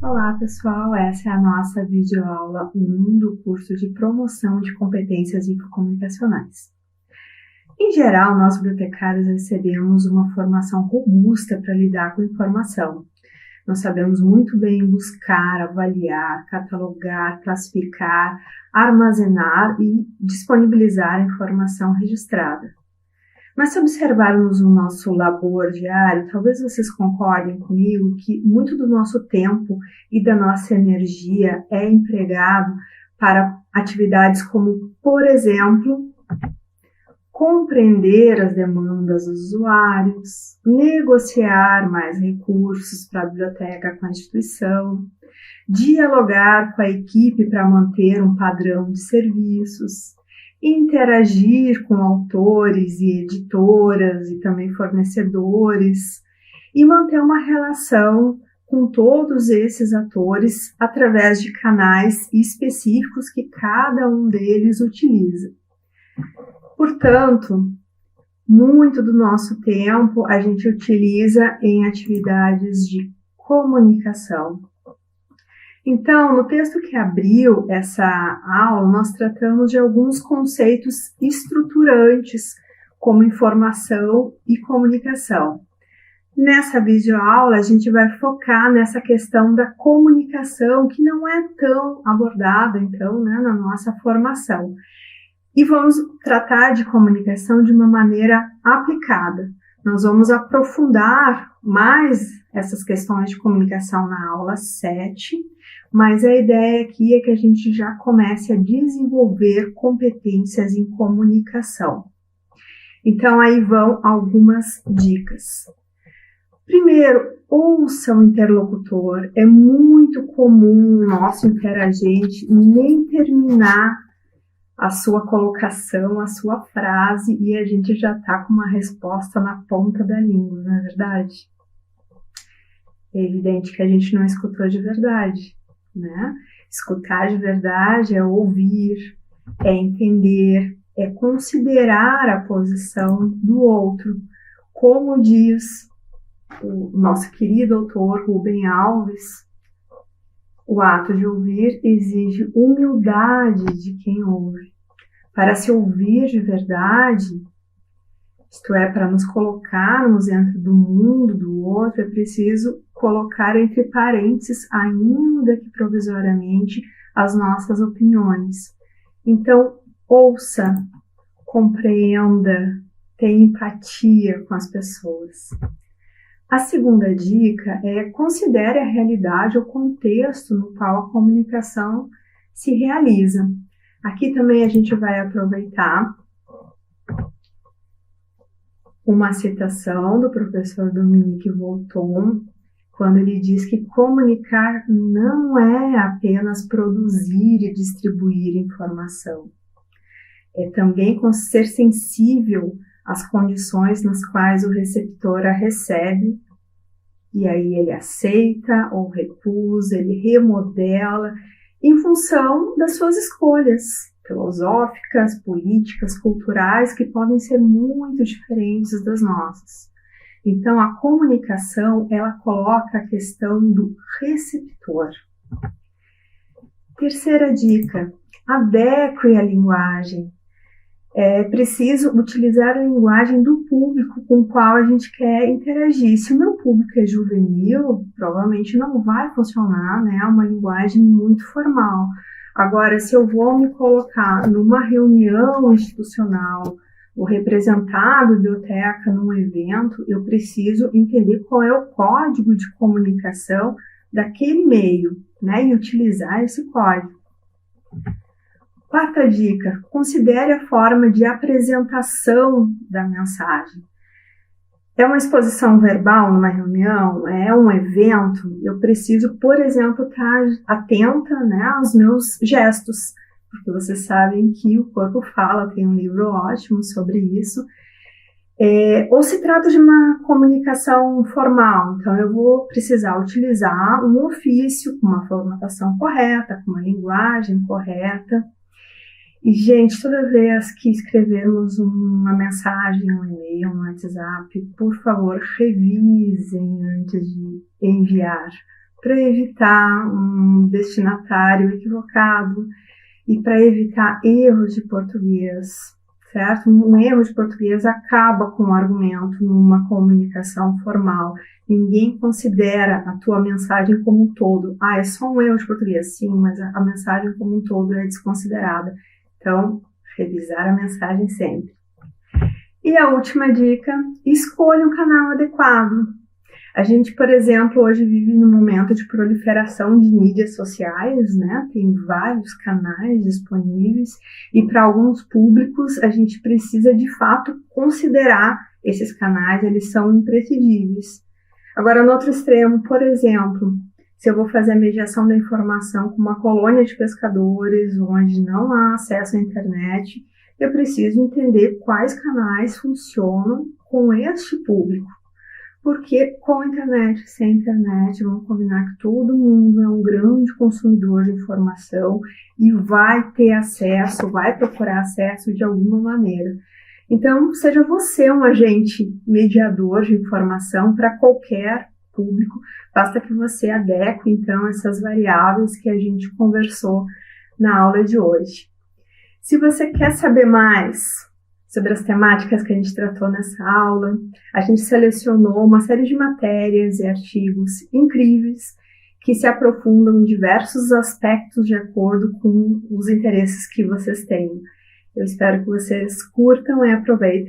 Olá pessoal, essa é a nossa videoaula 1 do curso de Promoção de Competências Infocomunicacionais. Em geral, nós bibliotecários recebemos uma formação robusta para lidar com informação. Nós sabemos muito bem buscar, avaliar, catalogar, classificar, armazenar e disponibilizar a informação registrada. Mas se observarmos o nosso labor diário, talvez vocês concordem comigo que muito do nosso tempo e da nossa energia é empregado para atividades como, por exemplo, compreender as demandas dos usuários, negociar mais recursos para a biblioteca com a instituição, dialogar com a equipe para manter um padrão de serviços, interagir com autores e editoras e também fornecedores e manter uma relação com todos esses atores através de canais específicos que cada um deles utiliza. Portanto, muito do nosso tempo a gente utiliza em atividades de comunicação. Então, no texto que abriu essa aula, nós tratamos de alguns conceitos estruturantes, como informação e comunicação. Nessa videoaula, a gente vai focar nessa questão da comunicação, que não é tão abordada, então, na nossa formação. E vamos tratar de comunicação de uma maneira aplicada. Nós vamos aprofundar mais essas questões de comunicação na aula 7, mas a ideia aqui é que a gente já comece a desenvolver competências em comunicação. Então, aí vão algumas dicas. Primeiro, ouça o interlocutor. É muito comum o nosso interagente nem terminar a sua colocação, a sua frase, e a gente já está com uma resposta na ponta da língua, não é verdade? É evidente que a gente não escutou de verdade, né? Escutar de verdade é ouvir, é entender, é considerar a posição do outro. Como diz o nosso querido autor Rubem Alves, o ato de ouvir exige humildade de quem ouve. Para se ouvir de verdade, isto é, para nos colocarmos dentro do mundo do outro, é preciso colocar entre parênteses, ainda que provisoriamente, as nossas opiniões. Então, ouça, compreenda, tenha empatia com as pessoas. A segunda dica é considere a realidade ou contexto no qual a comunicação se realiza. Aqui também a gente vai aproveitar uma citação do professor Dominique Volton, quando ele diz que comunicar não é apenas produzir e distribuir informação. É também ser sensível às condições nas quais o receptor a recebe, e aí ele aceita ou recusa, ele remodela, em função das suas escolhas filosóficas, políticas, culturais, que podem ser muito diferentes das nossas. Então, a comunicação, ela coloca a questão do receptor. Terceira dica, adeque a linguagem. É preciso utilizar a linguagem do público com o qual a gente quer interagir. Se o meu público é juvenil, provavelmente não vai funcionar, né? Uma linguagem muito formal. Agora, se eu vou me colocar numa reunião institucional, ou representar a biblioteca num evento, eu preciso entender qual é o código de comunicação daquele meio, né? E utilizar esse código. Quarta dica, considere a forma de apresentação da mensagem. É uma exposição verbal numa reunião? É um evento? Eu preciso, por exemplo, estar atenta, né, aos meus gestos, porque vocês sabem que o corpo fala, tem um livro ótimo sobre isso. Ou se trata de uma comunicação formal, então eu vou precisar utilizar um ofício com uma formatação correta, com uma linguagem correta. E, gente, toda vez que escrevermos uma mensagem, um e-mail, um WhatsApp, por favor, revisem antes de enviar, para evitar um destinatário equivocado e para evitar erros de português, certo? Um erro de português acaba com o argumento numa comunicação formal. Ninguém considera a tua mensagem como um todo. Ah, é só um erro de português. Sim, mas a mensagem como um todo é desconsiderada. Então, revisar a mensagem sempre. E a última dica, escolha um canal adequado. A gente, por exemplo, hoje vive num momento de proliferação de mídias sociais, né? Tem vários canais disponíveis e para alguns públicos a gente precisa de fato considerar esses canais, eles são imprescindíveis. Agora, no outro extremo, por exemplo, se eu vou fazer a mediação da informação com uma colônia de pescadores onde não há acesso à internet, eu preciso entender quais canais funcionam com este público. Porque com a internet, sem internet, vamos combinar que todo mundo é um grande consumidor de informação e vai ter acesso, vai procurar acesso de alguma maneira. Então, seja você um agente mediador de informação para qualquer público, basta que você adeque, então, essas variáveis que a gente conversou na aula de hoje. Se você quer saber mais sobre as temáticas que a gente tratou nessa aula, a gente selecionou uma série de matérias e artigos incríveis que se aprofundam em diversos aspectos de acordo com os interesses que vocês têm. Eu espero que vocês curtam e aproveitem